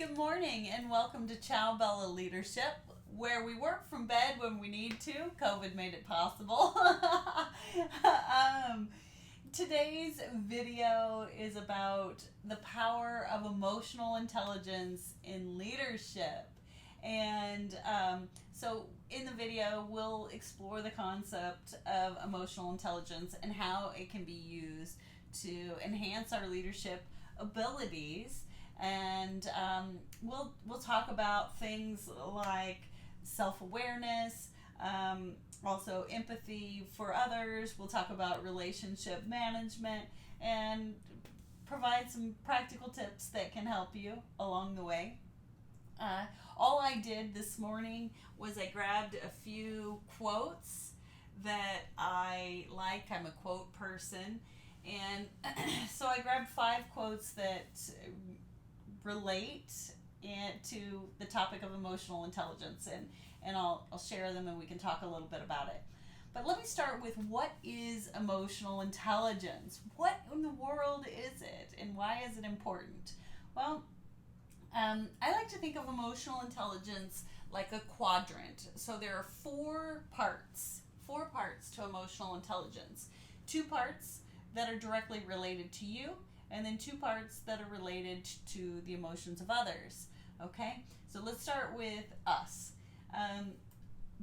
Good morning and welcome to Ciao Bella Leadership, where we work from bed when we need to. COVID made it possible. Today's video is about the power of emotional intelligence in leadership. And so in the video, we'll explore the concept of emotional intelligence and how it can be used to enhance our leadership abilities. And we'll talk about things like self-awareness, also empathy for others. We'll talk about relationship management and provide some practical tips that can help you along the way. All I did this morning was I grabbed a few quotes that I like. I'm a quote person. And so I grabbed 5 quotes that relate to the topic of emotional intelligence, and I'll share them and we can talk a little bit about it. But let me start with, what is emotional intelligence? What in the world is it, and why is it important? Well, I like to think of emotional intelligence like a quadrant. So there are 4 parts to emotional intelligence. 2 parts that are directly related to you, and then 2 parts that are related to the emotions of others. Okay, so let's start with us.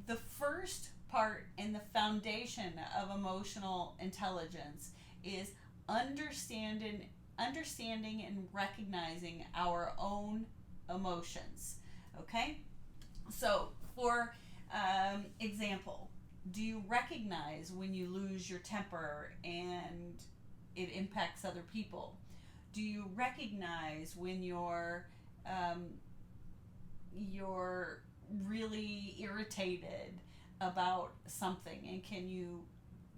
The first part and the foundation of emotional intelligence is understanding and recognizing our own emotions. Okay, so for example, do you recognize when you lose your temper and it impacts other people? Do you recognize when you're really irritated about something, and can you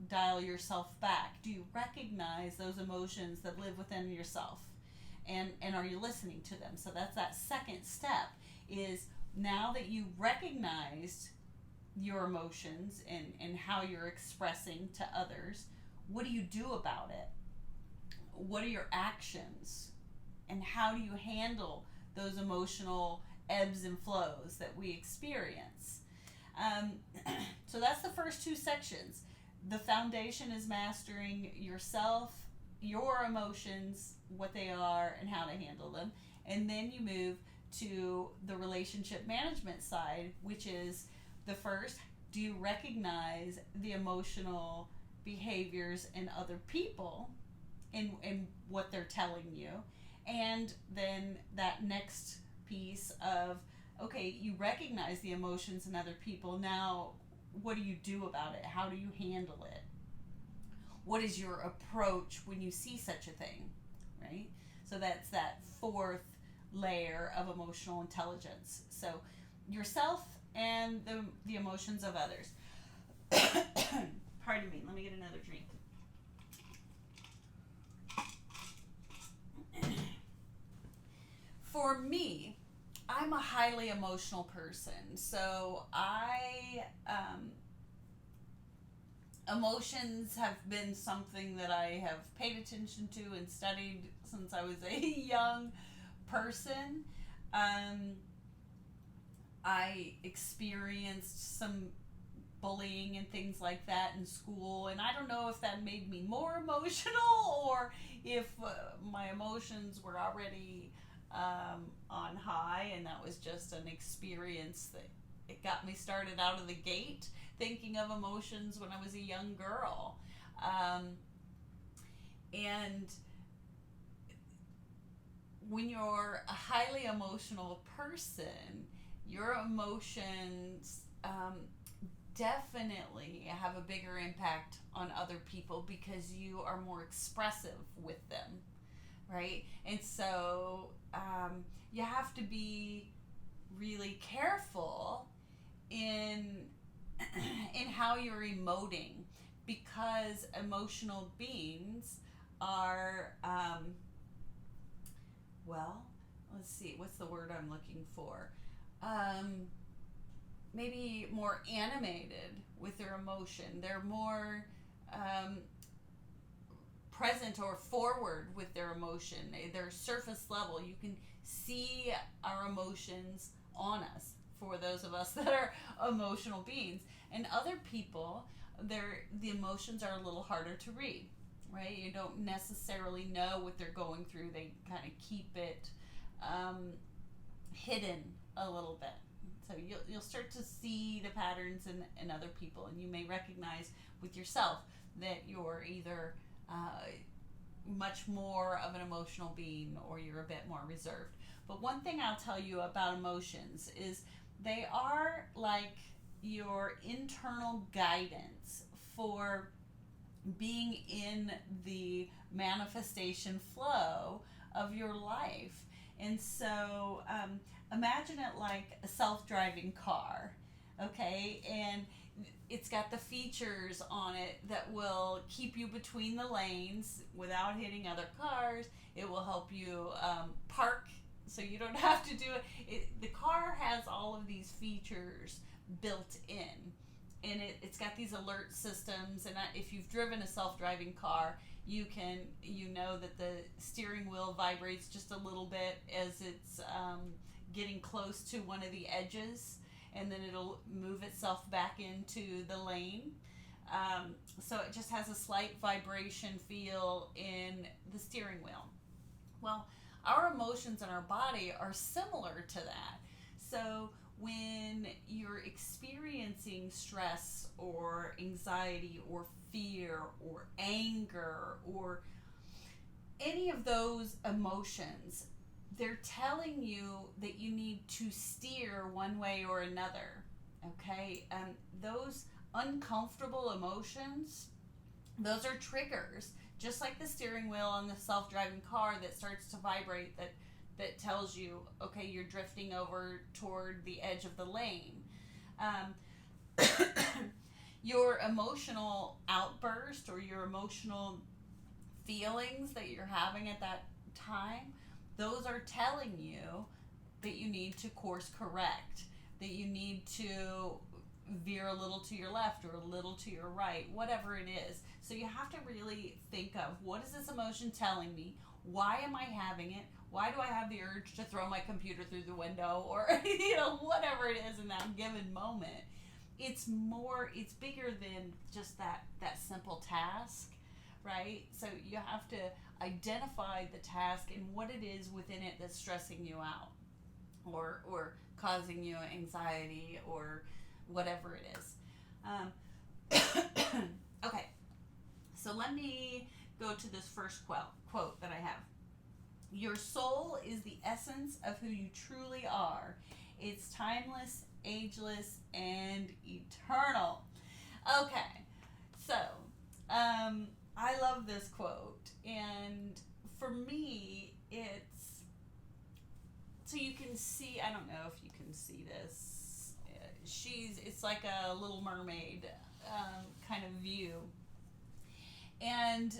dial yourself back? Do you recognize those emotions that live within yourself, and are you listening to them? So that's that second step, is now that you recognized your emotions and how you're expressing to others, what do you do about it? What are your actions, and how do you handle those emotional ebbs and flows that we experience? So that's the first 2 sections. The foundation is mastering yourself, your emotions, what they are, and how to handle them. And then you move to the relationship management side, which is the first. Do you recognize the emotional behaviors in other people and what they're telling you? And then that next piece of, okay, you recognize the emotions in other people. Now, what do you do about it? How do you handle it? What is your approach when you see such a thing, right? So that's that 4th layer of emotional intelligence. So yourself and the emotions of others. Pardon me, let me get another drink. For me, I'm a highly emotional person, so emotions have been something that I have paid attention to and studied since I was a young person. I experienced some bullying and things like that in school, and I don't know if that made me more emotional or if my emotions were already on high, and that was just an experience that it got me started out of the gate thinking of emotions when I was a young girl. And when you're a highly emotional person, your emotions definitely have a bigger impact on other people because you are more expressive with them, right? And so you have to be really careful in how you're emoting, because emotional beings are well, let's see, what's the word I'm looking for? Maybe more animated with their emotion. They're more present or forward with their emotion. They're surface level. You can see our emotions on us, for those of us that are emotional beings. And other people, the emotions are a little harder to read, right? You don't necessarily know what they're going through. They kind of keep it hidden a little bit. So you'll start to see the patterns in other people, and you may recognize with yourself that you're either much more of an emotional being or you're a bit more reserved. But one thing I'll tell you about emotions is they are like your internal guidance for being in the manifestation flow of your life. And so imagine it like a self-driving car, okay? And it's got the features on it that will keep you between the lanes without hitting other cars. It will help you park so you don't have to do it. The car has all of these features built in. And it's got these alert systems, and if you've driven a self-driving car, you know that the steering wheel vibrates just a little bit as it's getting close to one of the edges, and then it'll move itself back into the lane. So it just has a slight vibration feel in the steering wheel. Well, our emotions in our body are similar to that. So when you're experiencing stress or anxiety or fear or anger or any of those emotions, they're telling you that you need to steer one way or another, okay? Those uncomfortable emotions, those are triggers, just like the steering wheel on the self-driving car that starts to vibrate, that tells you, okay, you're drifting over toward the edge of the lane. Your emotional outburst or your emotional feelings that you're having at that time, those are telling you that you need to course correct, that you need to veer a little to your left or a little to your right, whatever it is. So you have to really think of, what is this emotion telling me? Why am I having it? Why do I have the urge to throw my computer through the window, or whatever it is in that given moment? It's bigger than just that simple task, right? So you have to identify the task and what it is within it that's stressing you out or causing you anxiety or whatever it is. Okay, so let me go to this first quote that I have. Your soul is the essence of who you truly are. It's timeless, ageless, and eternal. Okay, so I love this quote, and for me, it's so you can see. I don't know if you can see this. It's like a Little Mermaid kind of view, and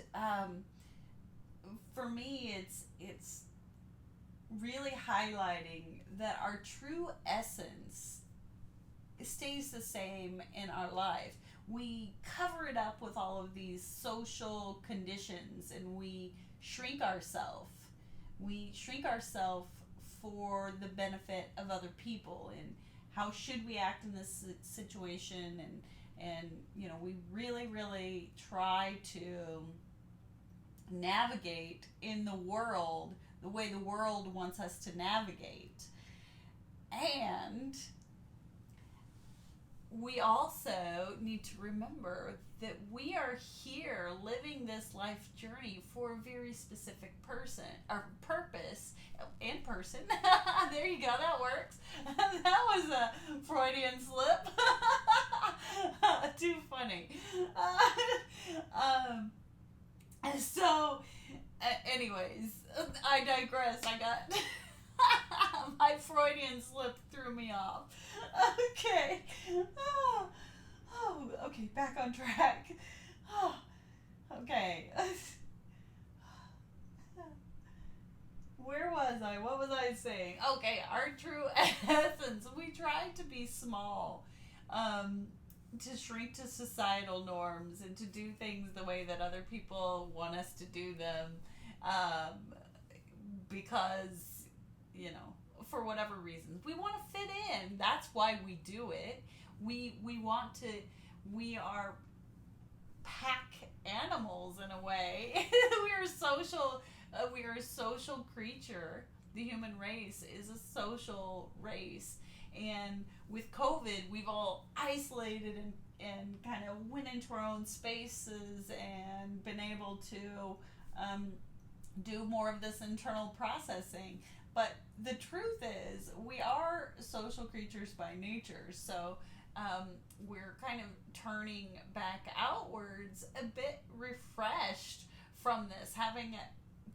for me, it's really highlighting that our true essence stays the same in our life. We cover it up with all of these social conditions, and we shrink ourselves. We shrink ourselves for the benefit of other people, and how should we act in this situation, and we really, really try to navigate in the world the way the world wants us to navigate. And we also need to remember that we are here living this life journey for a very specific purpose and person. There you go, that works. That was a Freudian slip. Too funny. Anyways, I digress. I got my Freudian slip threw me off. Okay. Okay, back on track. Okay. Where was I? What was I saying? Okay, our true essence. We try to be small, to shrink to societal norms and to do things the way that other people want us to do them, because for whatever reasons. We want to fit in. That's why we do it. We want to, we are pack animals in a way. We are a social creature. The human race is a social race. And with COVID, we've all isolated and kind of went into our own spaces and been able to do more of this internal processing. But the truth is, we are social creatures by nature. So we're kind of turning back outwards a bit refreshed from this, having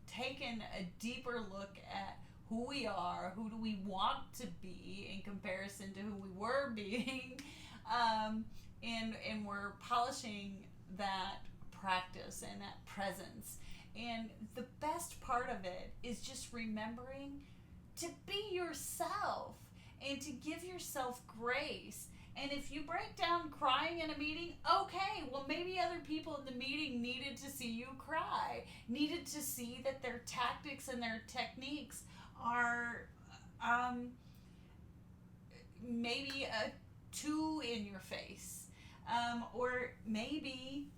taken a deeper look at who we are, who do we want to be in comparison to who we were being, and we're polishing that practice and that presence. And the best part of it is just remembering to be yourself and to give yourself grace. And if you break down crying in a meeting, okay, well, maybe other people in the meeting needed to see you cry, needed to see that their tactics and their techniques are maybe a too in your face. Or maybe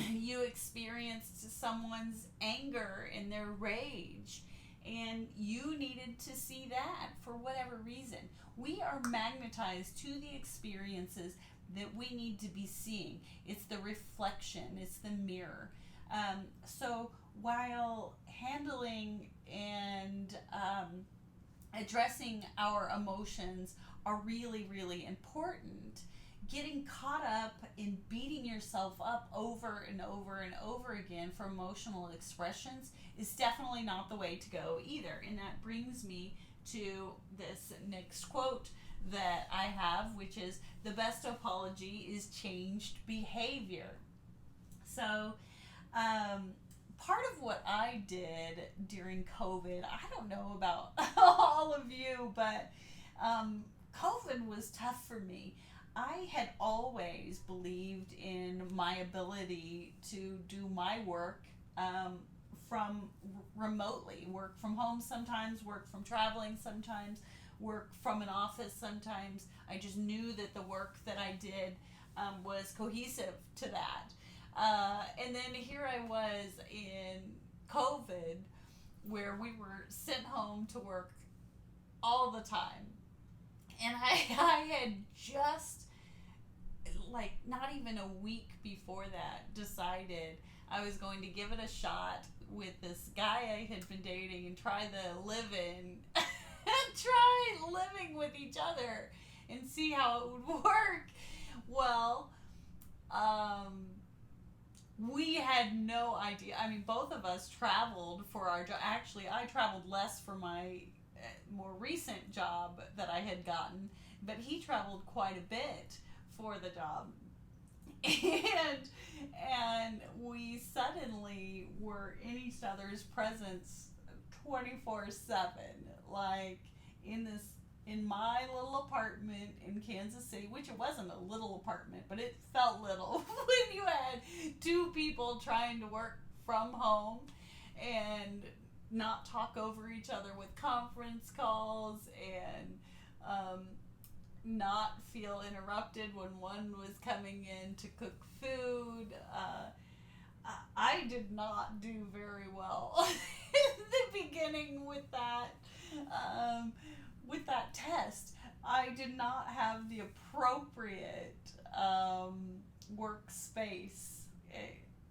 you experienced someone's anger and their rage, and you needed to see that for whatever reason. We are magnetized to the experiences that we need to be seeing. It's the reflection, it's the mirror. So while handling and addressing our emotions are really, really important, getting caught up in beating yourself up over and over and over again for emotional expressions is definitely not the way to go either. And that brings me to this next quote that I have, which is, the best apology is changed behavior. So part of what I did during COVID, I don't know about all of you, but COVID was tough for me. I had always believed in my ability to do my work from remotely, work from home sometimes, work from traveling sometimes, work from an office sometimes. I just knew that the work that I did was cohesive to that. And then here I was in COVID, where we were sent home to work all the time. And I had just, like, not even a week before that, decided I was going to give it a shot with this guy I had been dating and try living with each other and see how it would work. Well, we had no idea. I mean, both of us traveled for our job. Actually, I traveled less for my more recent job that I had gotten, but he traveled quite a bit for the job. And we suddenly were in each other's presence 24/7, like in my little apartment in Kansas City, which it wasn't a little apartment, but it felt little when you had two people trying to work from home and not talk over each other with conference calls, and not feel interrupted when one was coming in to cook food. I did not do very well in the beginning with that test. I did not have the appropriate workspace.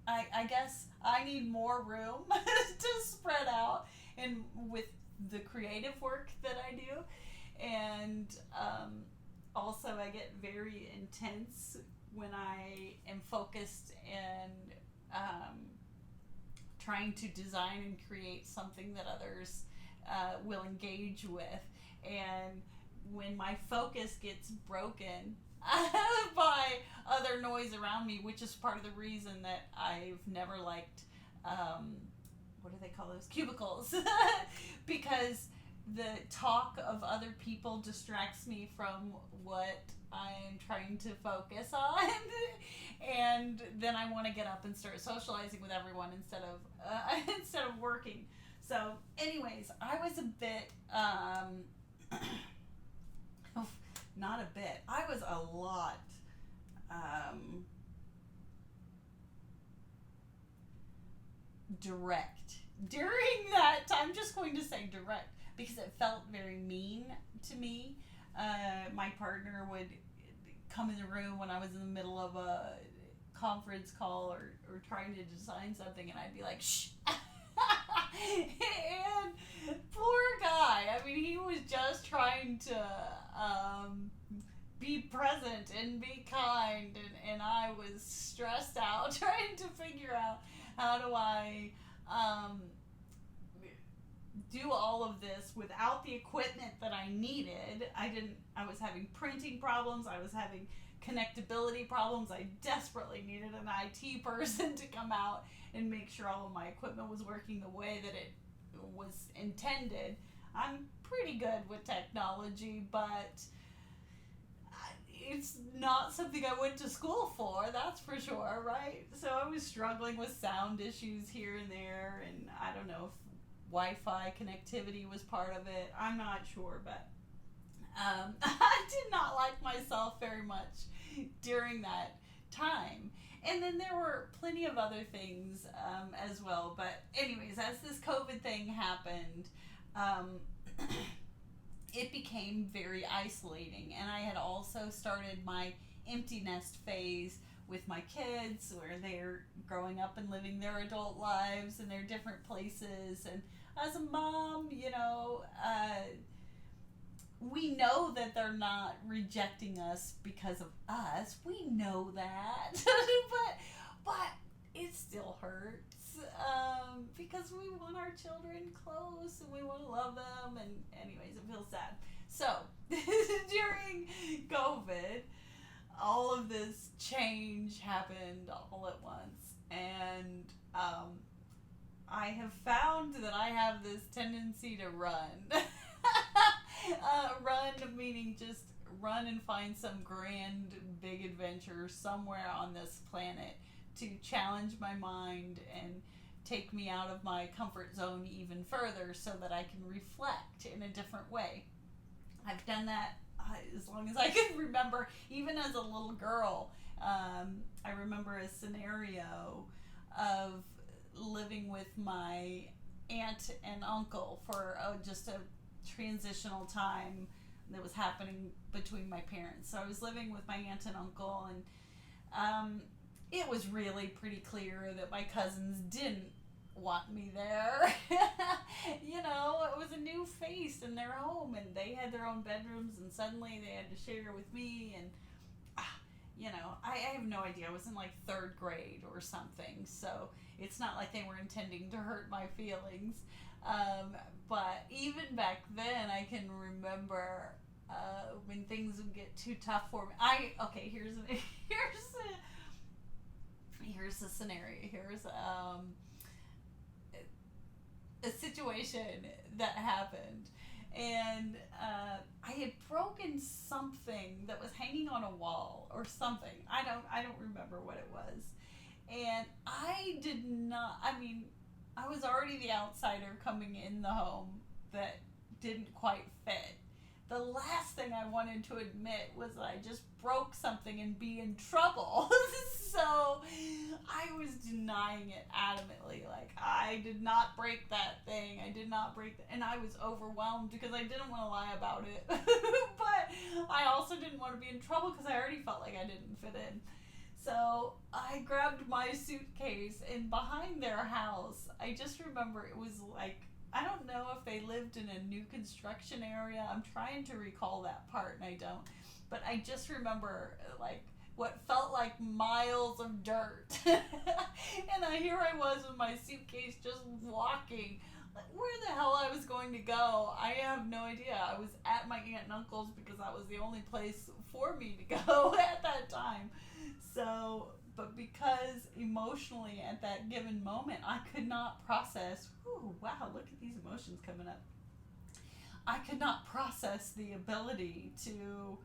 I guess I need more room to spread out, and with the creative work that I do, and also I get very intense when I am focused and trying to design and create something that others will engage with. And when my focus gets broken by other noise around me, which is part of the reason that I've never liked, what do they call those? Cubicles. Because the talk of other people distracts me from what I'm trying to focus on. And then I want to get up and start socializing with everyone instead of working. So, anyways, I was a bit, not a bit, I was a lot, direct. During that time, I'm just going to say direct because it felt very mean to me. My partner would come in the room when I was in the middle of a conference call or trying to design something, and I'd be like, shh. And poor guy, I mean, he was just trying to be present and be kind, and I was stressed out trying to figure out how do I do all of this without the equipment that I needed. I was having printing problems, I was having connectability problems. I desperately needed an IT person to come out and make sure all of my equipment was working the way that it was intended. I'm pretty good with technology, but it's not something I went to school for, that's for sure, right? So I was struggling with sound issues here and there, and I don't know if Wi-Fi connectivity was part of it. I'm not sure, but I did not like myself very much during that time. And then there were plenty of other things as well. But anyways, as this COVID thing happened, it became very isolating. And I had also started my empty nest phase with my kids, where they're growing up and living their adult lives in their different places. And as a mom, we know that they're not rejecting us because of us. We know that. but it still hurts because we want our children close and we want to love them. And anyways, it feels sad. So during COVID, all of this change happened all at once. And I have found that I have this tendency to run. Run meaning just run and find some grand big adventure somewhere on this planet to challenge my mind and take me out of my comfort zone even further so that I can reflect in a different way. I've done that as long as I can remember. Even as a little girl, I remember a scenario of living with my aunt and uncle for just a transitional time that was happening between my parents. So I was living with my aunt and uncle, and it was really pretty clear that my cousins didn't want me there. It was a new face in their home, and they had their own bedrooms, and suddenly they had to share with me, and I have no idea. I was in like 3rd grade or something, so it's not like they were intending to hurt my feelings. But even back then, I can remember when things would get too tough for me. Here's a scenario. Here's a situation that happened, and I had broken something that was hanging on a wall or something. I don't remember what it was, and I did not. I mean, I was already the outsider coming in the home that didn't quite fit. The last thing I wanted to admit was that I just broke something and be in trouble. So I was denying it adamantly. Like, I did not break that thing. I did not break that. And I was overwhelmed because I didn't want to lie about it. But I also didn't want to be in trouble because I already felt like I didn't fit in. So I grabbed my suitcase, and behind their house, I just remember it was like, I don't know if they lived in a new construction area. I'm trying to recall that part, and I don't. But I just remember, like, what felt like miles of dirt. And here I was with my suitcase just walking. Like, where the hell I was going to go, I have no idea. I was at my aunt and uncle's because that was the only place for me to go at that time. So, but because emotionally at that given moment, I could not process, wow, look at these emotions coming up. I could not process the ability to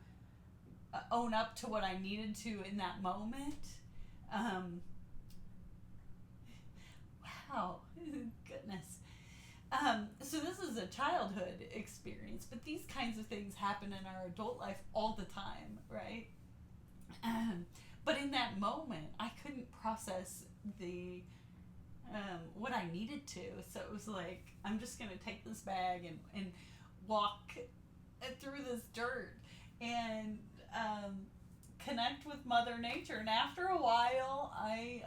own up to what I needed to in that moment. Wow, goodness. So this is a childhood experience, but these kinds of things happen in our adult life all the time, right? Um, but in that moment, I couldn't process the what I needed to. So it was like, I'm just gonna take this bag and walk through this dirt and connect with Mother Nature. And after a while, I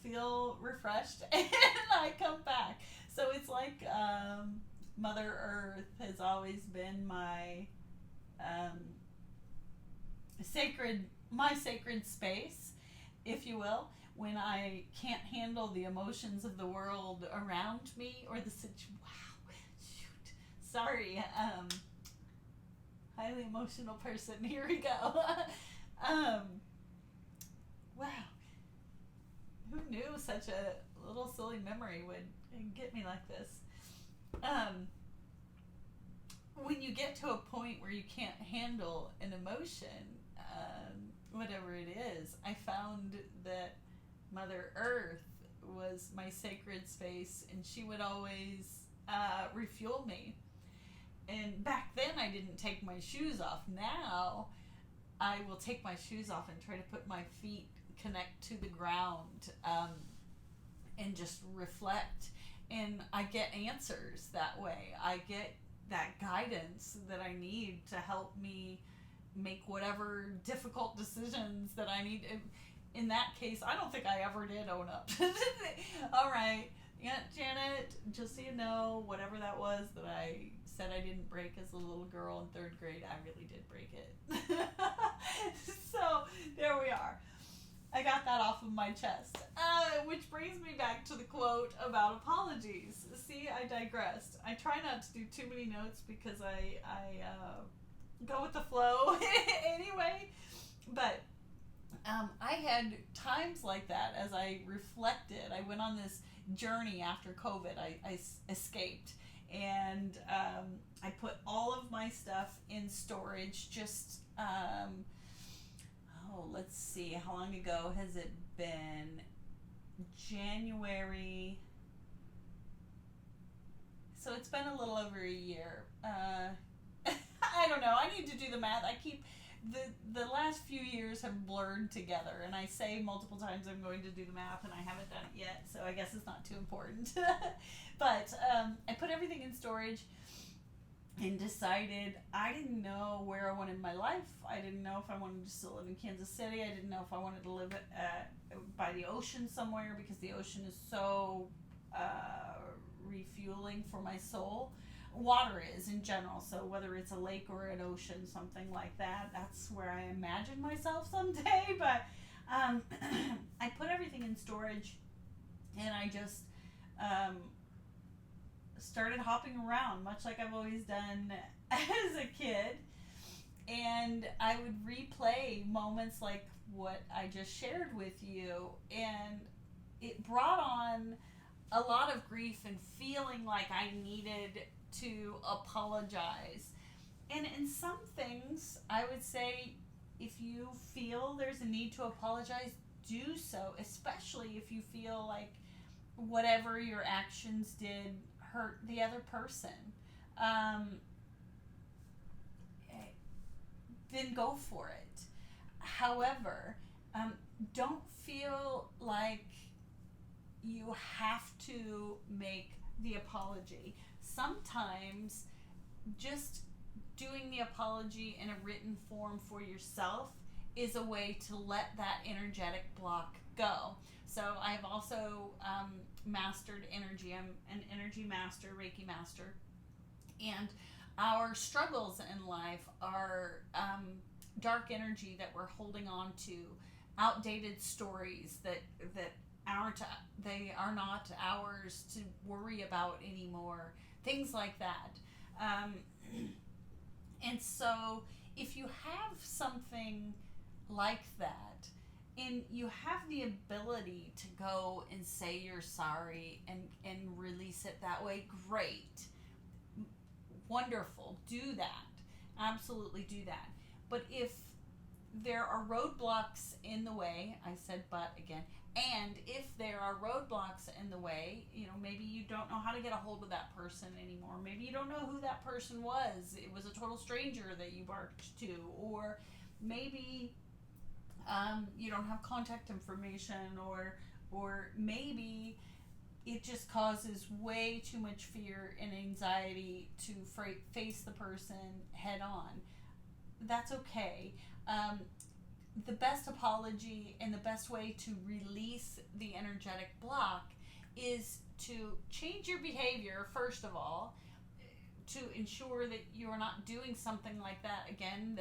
feel refreshed and I come back. So it's like Mother Earth has always been um, my sacred space, if you will, when I can't handle the emotions of the world around me or the situation. Wow, shoot, sorry, highly emotional person. Here we go. Wow, who knew such a little silly memory would get me like this? Um, when you get to a point where you can't handle an emotion, whatever it is, I found that Mother Earth was my sacred space, and she would always refuel me. And back then, I didn't take my shoes off. Now, I will take my shoes off and try to put my feet connect to the ground and just reflect. And I get answers that way. I get that guidance that I need to help me make whatever difficult decisions that I need. In that case, I don't think I ever did own up. All right, yeah, Janet, just so you know, whatever that was that I said I didn't break as a little girl in third grade, I really did break it. So there we are. I got that off of my chest. Which brings me back to the quote about apologies. See, I digressed. I try not to do too many notes because I go with the flow anyway. But I had times like that as I reflected. I went on this journey after COVID. I escaped. And I put all of my stuff in storage. Just, let's see. How long ago has it been? January. So it's been a little over a year. I don't know. I need to do the math. I keep the last few years have blurred together, and I say multiple times I'm going to do the math, and I haven't done it yet. So I guess it's not too important. But I put everything in storage and decided I didn't know where I wanted my life. I didn't know if I wanted to still live in Kansas City. I didn't know if I wanted to live by the ocean somewhere because the ocean is so refueling for my soul. Water is in general, so whether it's a lake or an ocean, something like that, that's where I imagine myself someday. But I put everything in storage, and I just started hopping around, much like I've always done as a kid. And I would replay moments like what I just shared with you, and it brought on a lot of grief and feeling like I needed to apologize. And in some things, I would say if you feel there's a need to apologize, do so, especially if you feel like whatever your actions did hurt the other person. Then go for it. However, don't feel like you have to make the apology. Sometimes just doing the apology in a written form for yourself is a way to let that energetic block go. So I've also mastered energy. I'm an energy master, Reiki master. And our struggles in life are dark energy that we're holding on to, outdated stories that are not ours to worry about anymore, things like that. And so if you have something like that and you have the ability to go and say you're sorry and release it that way, great, wonderful, do that, absolutely do that. But if there are roadblocks in the way, I said but again, And if there are roadblocks in the way, maybe you don't know how to get a hold of that person anymore. Maybe you don't know who that person was. It was a total stranger that you barked to. Or maybe you don't have contact information, or maybe it just causes way too much fear and anxiety to face the person head on. That's okay. The best apology and the best way to release the energetic block is to change your behavior, first of all, to ensure that you're not doing something like that again,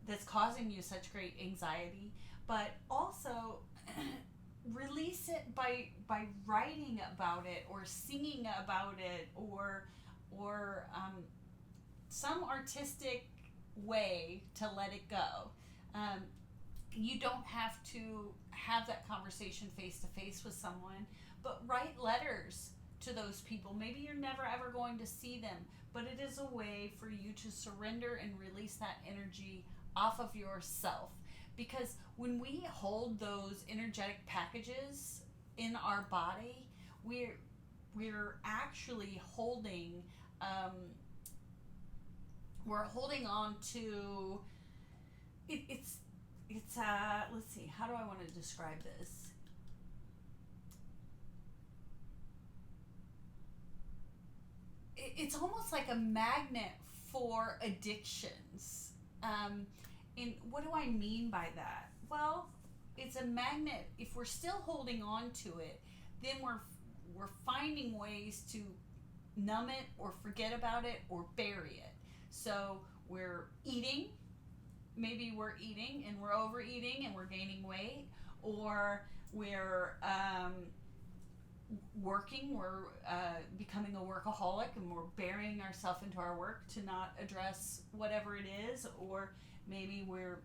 that's causing you such great anxiety, but also release it by writing about it or singing about it, or some artistic way to let it go. You don't have to have that conversation face to face with someone, but write letters to those people. Maybe you're never ever going to see them, but it is a way for you to surrender and release that energy off of yourself. Because when we hold those energetic packages in our body, we're actually holding we're holding on to it's let's see, how do I want to describe this? It's almost like a magnet for addictions. And what do I mean by that? Well, it's a magnet. If we're still holding on to it, then we're finding ways to numb it or forget about it or bury it. So we're eating. Maybe we're eating and we're overeating and we're gaining weight, or we're working, we're becoming a workaholic and we're burying ourselves into our work to not address whatever it is, or maybe we're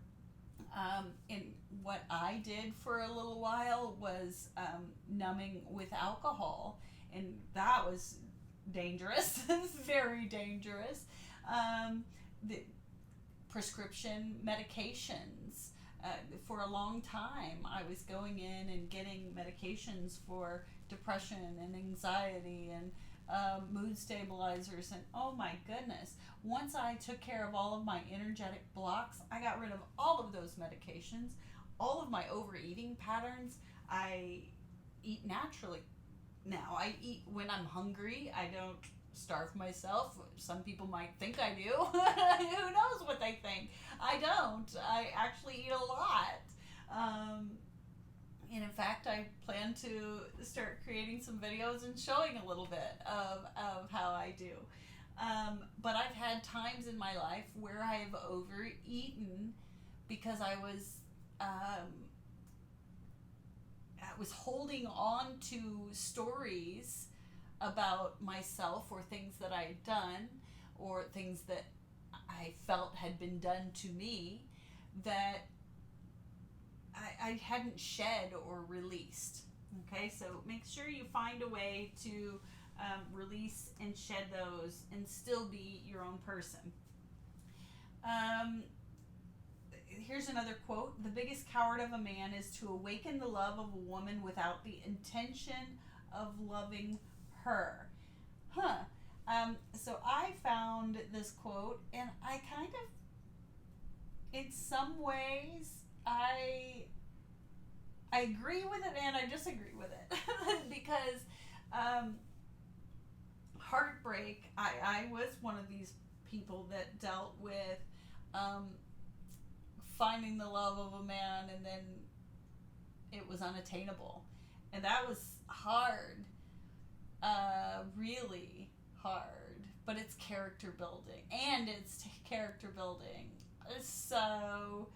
and what I did for a little while was numbing with alcohol, and that was dangerous. Very dangerous. The prescription medications. For a long time, I was going in and getting medications for depression and anxiety and mood stabilizers, and oh my goodness, once I took care of all of my energetic blocks, I got rid of all of those medications, all of my overeating patterns. I eat naturally now. I eat when I'm hungry. I don't starve myself. Some people might think I do. Who knows what they think? I don't. I actually eat a lot. And in fact, I plan to start creating some videos and showing a little bit of how I do. But I've had times in my life where I've overeaten because I was holding on to stories about myself, or things that I had done, or things that I felt had been done to me that I hadn't shed or released. Okay, so make sure you find a way to release and shed those and still be your own person. Here's another quote. The biggest coward of a man is to awaken the love of a woman without the intention of loving her. So I found this quote, and I kind of, in some ways, I agree with it and I disagree with it. Because heartbreak, I was one of these people that dealt with finding the love of a man and then it was unattainable. And that was hard. Really hard, but it's character building, and it's character building. So,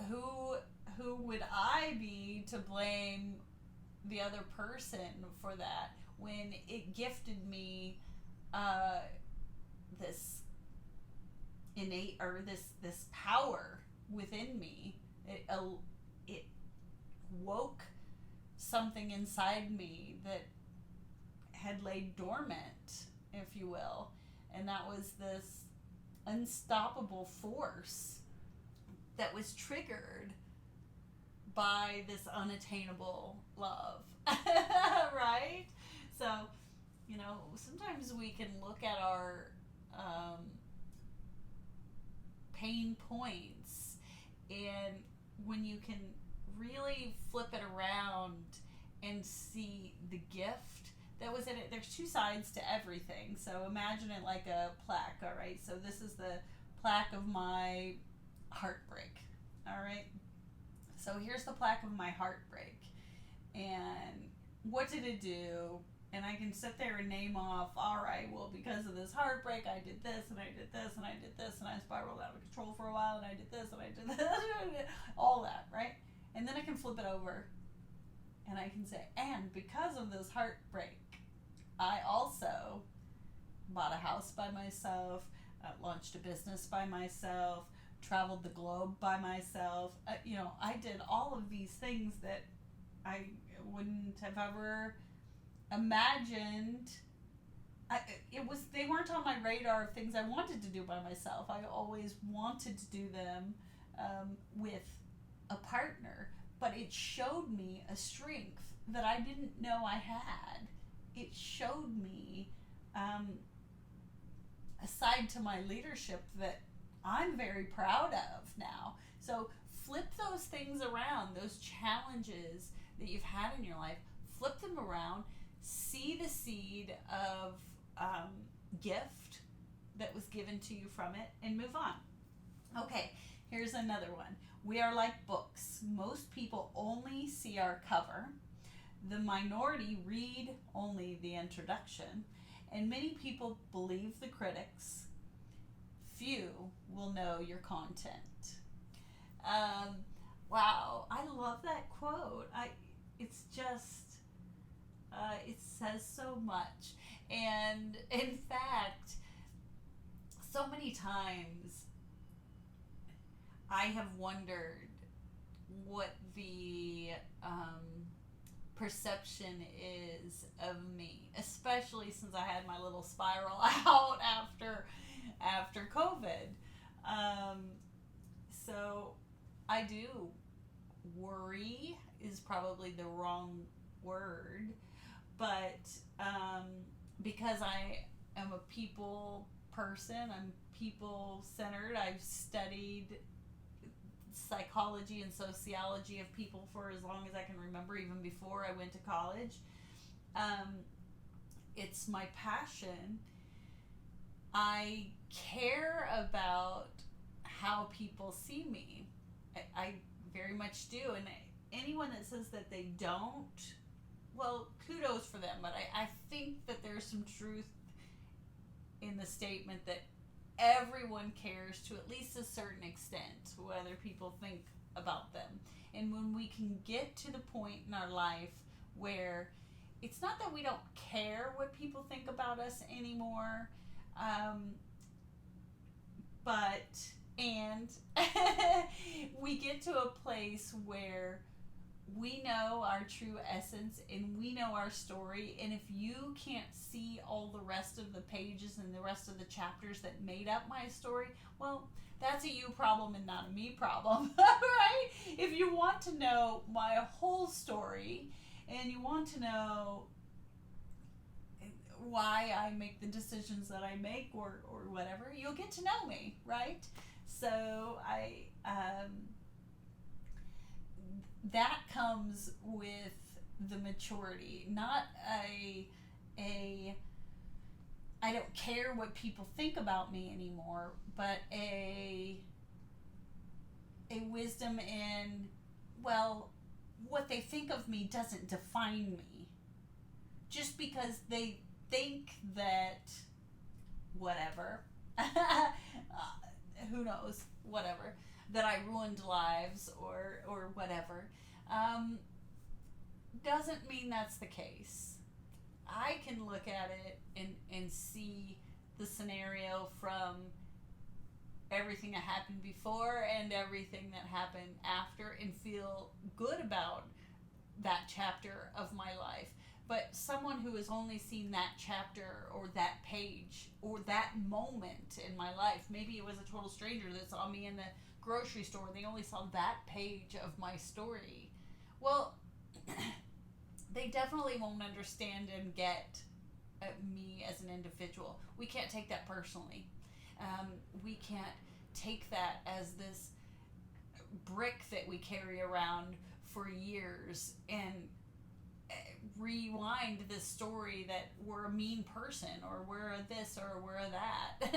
who would I be to blame the other person for that when it gifted me this innate, or this power within me? It woke something inside me that had laid dormant, if you will, and that was this unstoppable force that was triggered by this unattainable love. Right? So, sometimes we can look at our pain points, and when you can really flip it around and see the gift that was in it. There's two sides to everything. So imagine it like a plaque, all right? So this is the plaque of my heartbreak, all right? So here's the plaque of my heartbreak. And what did it do? And I can sit there and name off, all right, well, because of this heartbreak, I did this, and I did this, and I did this, and I spiraled out of control for a while, and I did this, and I did this, all that, right? And then I can flip it over, and I can say, and because of this heartbreak, I also bought a house by myself, launched a business by myself, traveled the globe by myself. I did all of these things that I wouldn't have ever imagined. They weren't on my radar of things I wanted to do by myself. I always wanted to do them with a partner, but it showed me a strength that I didn't know I had. It showed me a side to my leadership that I'm very proud of now. So flip those things around, those challenges that you've had in your life, flip them around, see the seed of gift that was given to you from it, and move on. Okay, here's another one. We are like books. Most people only see our cover. The minority read only the introduction, and many people believe the critics. Few will know your content. Wow, I love that quote. It's just, it says so much. And in fact, so many times I have wondered what the perception is of me, especially since I had my little spiral out after COVID. So I do worry is probably the wrong word, but because I am a people person, I'm people centered. I've studied psychology and sociology of people for as long as I can remember, even before I went to college. It's my passion. I care about how people see me. I very much do. And anyone that says that they don't, well, kudos for them. But I think that there's some truth in the statement that everyone cares to at least a certain extent, whether people think about them. And when we can get to the point in our life where it's not that we don't care what people think about us anymore, and we get to a place where we know our true essence and we know our story, and if you can't see all the rest of the pages and the rest of the chapters that made up my story, well, that's a you problem and not a me problem. Right? If you want to know my whole story and you want to know why I make the decisions that I make or whatever, you'll get to know me, right? So that comes with the maturity, not I don't care what people think about me anymore, but a wisdom in, well, what they think of me doesn't define me. Just because they think that whatever, who knows, whatever, that I ruined lives or whatever, doesn't mean that's the case. I can look at it and see the scenario from everything that happened before and everything that happened after and feel good about that chapter of my life. But someone who has only seen that chapter or that page or that moment in my life, maybe it was a total stranger that saw me in the grocery store, they only saw that page of my story. Well, they definitely won't understand and get me as an individual. We can't take that personally. We can't take that as this brick that we carry around for years and rewind this story that we're a mean person or we're a this or we're a that.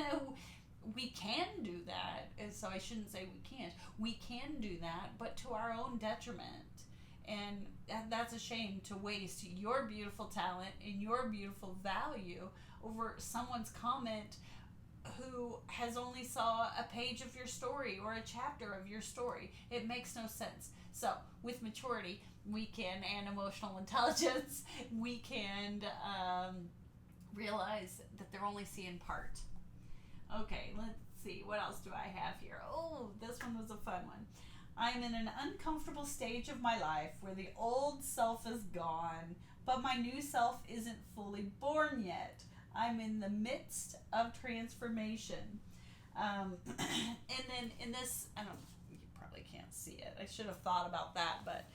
We can do that, and so I shouldn't say we can't. We can do that, but to our own detriment. And that's a shame, to waste your beautiful talent and your beautiful value over someone's comment who has only saw a page of your story or a chapter of your story. It makes no sense. So with maturity, we can, and emotional intelligence, we can realize that they're only seeing part. Okay, let's see. What else do I have here? Oh, this one was a fun one. I'm in an uncomfortable stage of my life where the old self is gone, but my new self isn't fully born yet. I'm in the midst of transformation. And then in this, I don't, you probably can't see it. I should have thought about that, but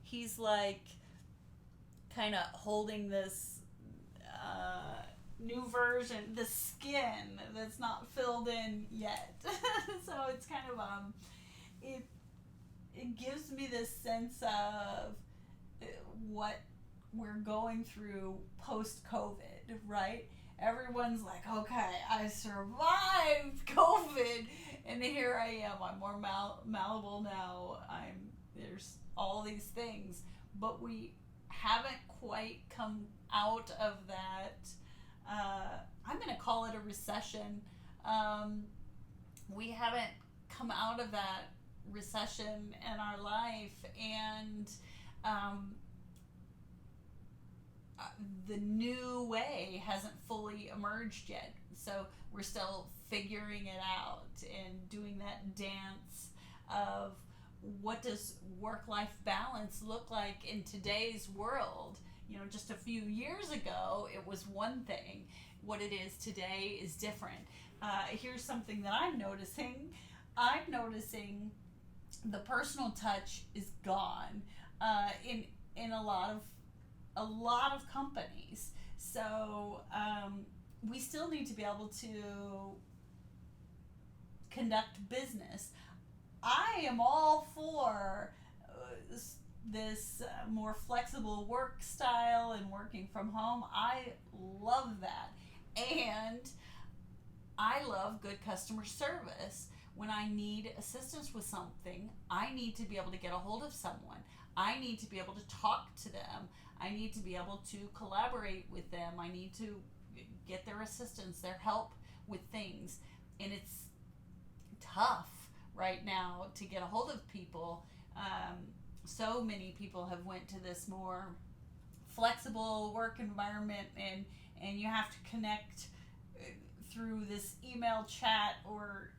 he's like kind of holding this new version, the skin that's not filled in yet. So it's kind of it gives me this sense of what we're going through post-COVID, right? Everyone's like, okay, I survived COVID, and here I am. I'm more malleable now. There's all these things, but we haven't quite come out of that. I'm going to call it a recession. We haven't come out of that recession in our life, and the new way hasn't fully emerged yet. So we're still figuring it out and doing that dance of what does work-life balance look like in today's world. You know, just a few years ago, it was one thing. What it is today is different. Here's something that I'm noticing. I'm noticing the personal touch is gone in a lot of companies. So we still need to be able to conduct business. I am all for this more flexible work style and working from home. I love that. And I love good customer service. When I need assistance with something, I need to be able to get a hold of someone. I need to be able to talk to them. I need to be able to collaborate with them. I need to get their assistance, their help with things. And it's tough right now to get a hold of people. So many people have went to this more flexible work environment, and you have to connect through this email chat or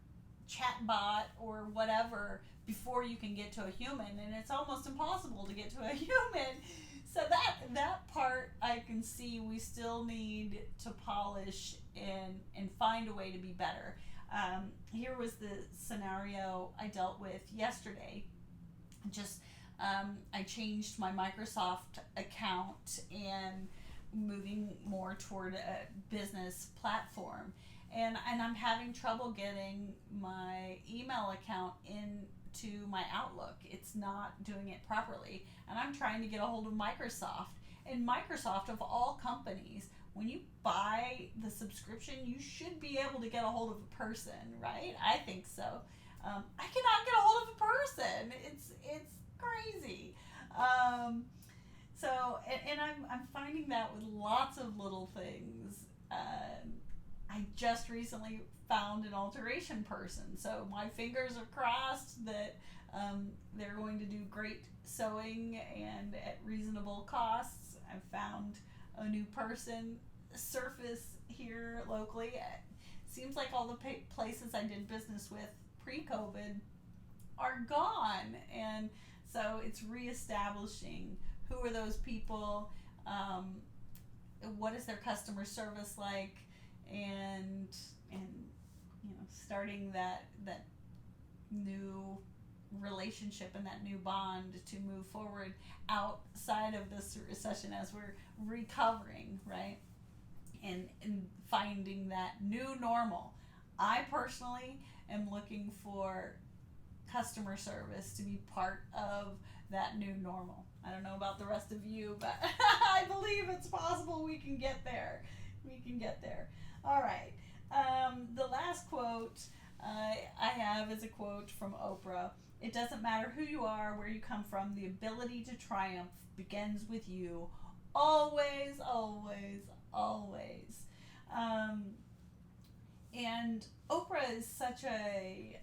chat bot or whatever before you can get to a human, and it's almost impossible to get to a human. So that part I can see we still need to polish and find a way to be better. Here was the scenario I dealt with yesterday. I changed my Microsoft account and moving more toward a business platform. And I'm having trouble getting my email account into my Outlook. It's not doing it properly. And I'm trying to get a hold of Microsoft. And Microsoft, of all companies, when you buy the subscription, you should be able to get a hold of a person, right? I think so. I cannot get a hold of a person. It's crazy. And I'm finding that with lots of little things. I just recently found an alteration person, so my fingers are crossed that they're going to do great sewing and at reasonable costs. I've found a new person surface here locally. It seems like all the places I did business with pre-COVID are gone, and so it's reestablishing who are those people. what is their customer service like, and starting that new relationship and that new bond to move forward outside of this recession as we're recovering, right? And finding that new normal. I personally am looking for customer service to be part of that new normal. I don't know about the rest of you, but I believe it's possible we can get there. We can get there. All right. The last quote I have is a quote from Oprah. It doesn't matter who you are, where you come from, the ability to triumph begins with you. Always, always, always. And Oprah is such a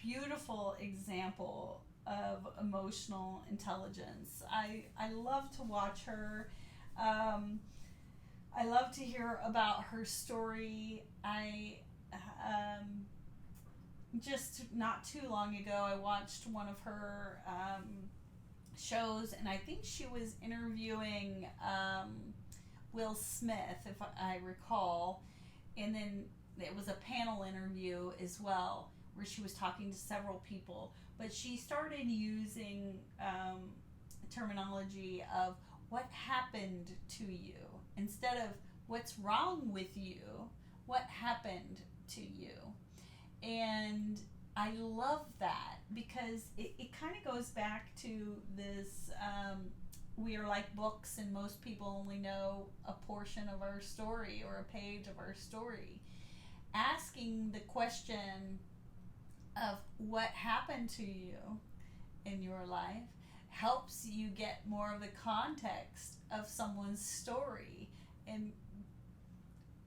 beautiful example of emotional intelligence. I love to watch her. I love to hear about her story. I just not too long ago, I watched one of her shows, and I think she was interviewing Will Smith, if I recall, and then it was a panel interview as well, where she was talking to several people, but she started using terminology of what happened to you instead of what's wrong with you, what happened to you. And I love that because it kind of goes back to this we are like books and most people only know a portion of our story or a page of our story. Asking the question of what happened to you in your life helps you get more of the context of someone's story and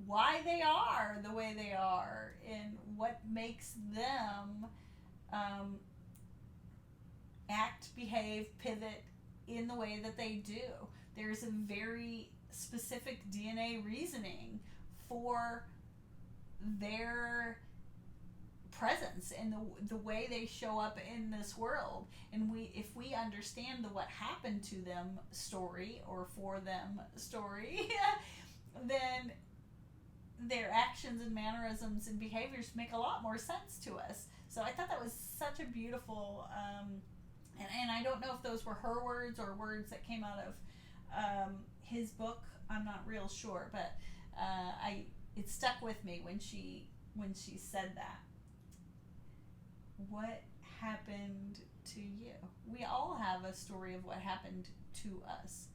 why they are the way they are and what makes them act, behave, pivot in the way that they do. There's a very specific DNA reasoning for their presence and the way they show up in this world. And if we understand the what happened to them story or for them story, then their actions and mannerisms and behaviors make a lot more sense to us. So I thought that was such a beautiful, and I don't know if those were her words or words that came out of his book. I'm not real sure, but it stuck with me when she said that. What happened to you? We all have a story of what happened to us,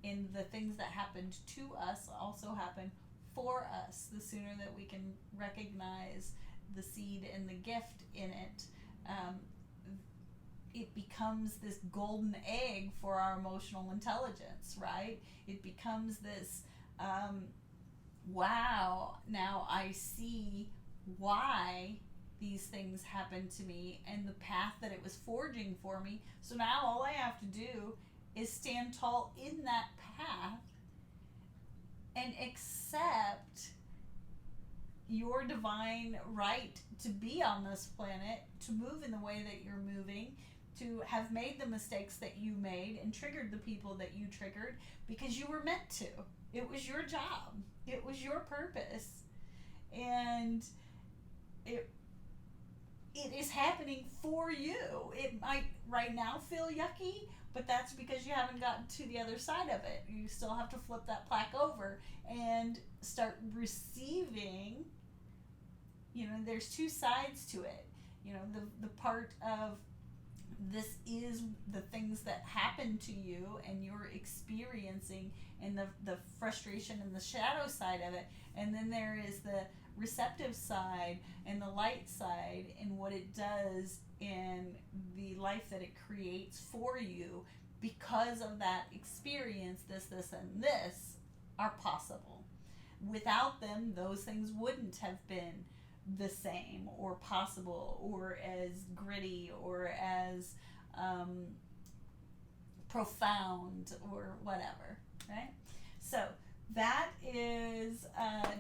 and the things that happened to us also happen for us. The sooner that we can recognize the seed and the gift in it, it becomes this golden egg for our emotional intelligence, right? It becomes this, wow, now I see why these things happened to me and the path that it was forging for me. So now all I have to do is stand tall in that path and accept your divine right to be on this planet, to move in the way that you're moving, to have made the mistakes that you made and triggered the people that you triggered because you were meant to. It was your job. It was your purpose. And it is happening for you. It might right now feel yucky, but that's because you haven't gotten to the other side of it. You still have to flip that plaque over and start receiving. There's two sides to it. The part of this is the things that happen to you and you're experiencing, and the frustration and the shadow side of it. And then there is the receptive side and the light side and what it does in the life that it creates for you because of that experience. This, and this are possible. Without them, those things wouldn't have been the same or possible or as gritty or as profound or whatever, right? So that is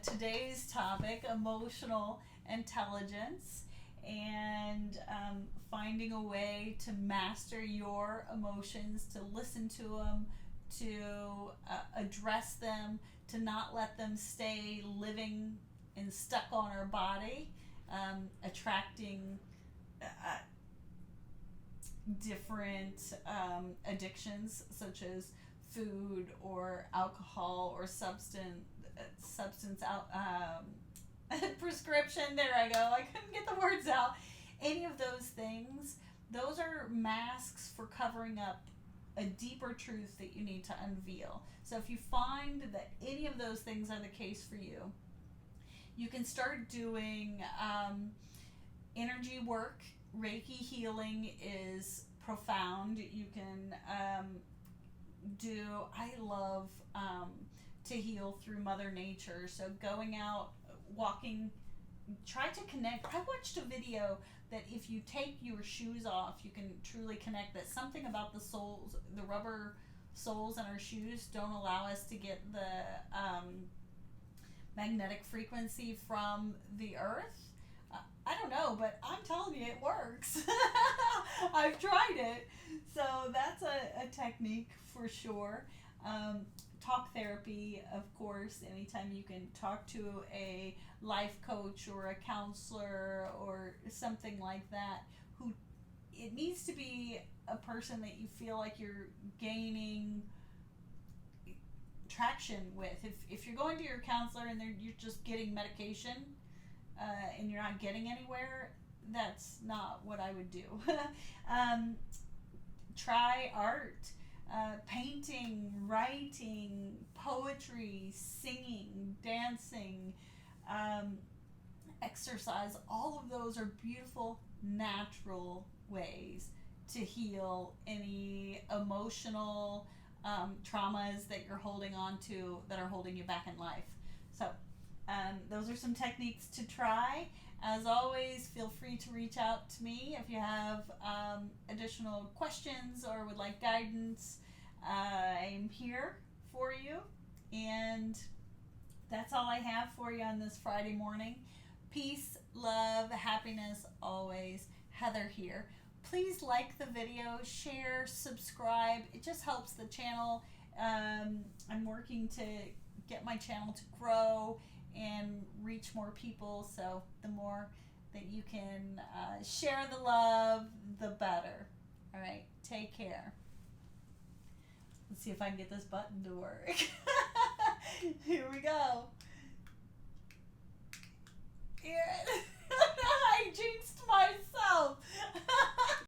today's topic, emotional intelligence, and finding a way to master your emotions, to listen to them, to address them, to not let them stay living and stuck on our body, attracting different addictions such as food or alcohol or substance out prescription. There I go. I couldn't get the words out. Any of those things, those are masks for covering up a deeper truth that you need to unveil. So if you find that any of those things are the case for you, you can start doing energy work. Reiki healing is profound. You can I love to heal through Mother Nature. So going out, walking, try to connect. I watched a video that if you take your shoes off, you can truly connect. That something about the soles, the rubber soles in our shoes don't allow us to get the magnetic frequency from the earth. I don't know, but I'm telling you, it works. I've tried it. So that's a technique for sure. Talk therapy, of course, anytime you can talk to a life coach or a counselor or something like that, who it needs to be a person that you feel like you're gaining traction with. If you're going to your counselor and you're just getting medication and you're not getting anywhere, that's not what I would do. Try art. Painting, writing, poetry, singing, dancing, exercise, all of those are beautiful, natural ways to heal any emotional traumas that you're holding on to that are holding you back in life. So those are some techniques to try. As always, feel free to reach out to me if you have additional questions or would like guidance. I am here for you, and that's all I have for you on this Friday morning. Peace, love, happiness always. Heather here. Please like the video, share, subscribe. It just helps the channel. I'm working to get my channel to grow and reach more people, so the more that you can share the love, the better. All right, take care. Let's see if I can get this button to work. Here we go. Here. I jinxed myself.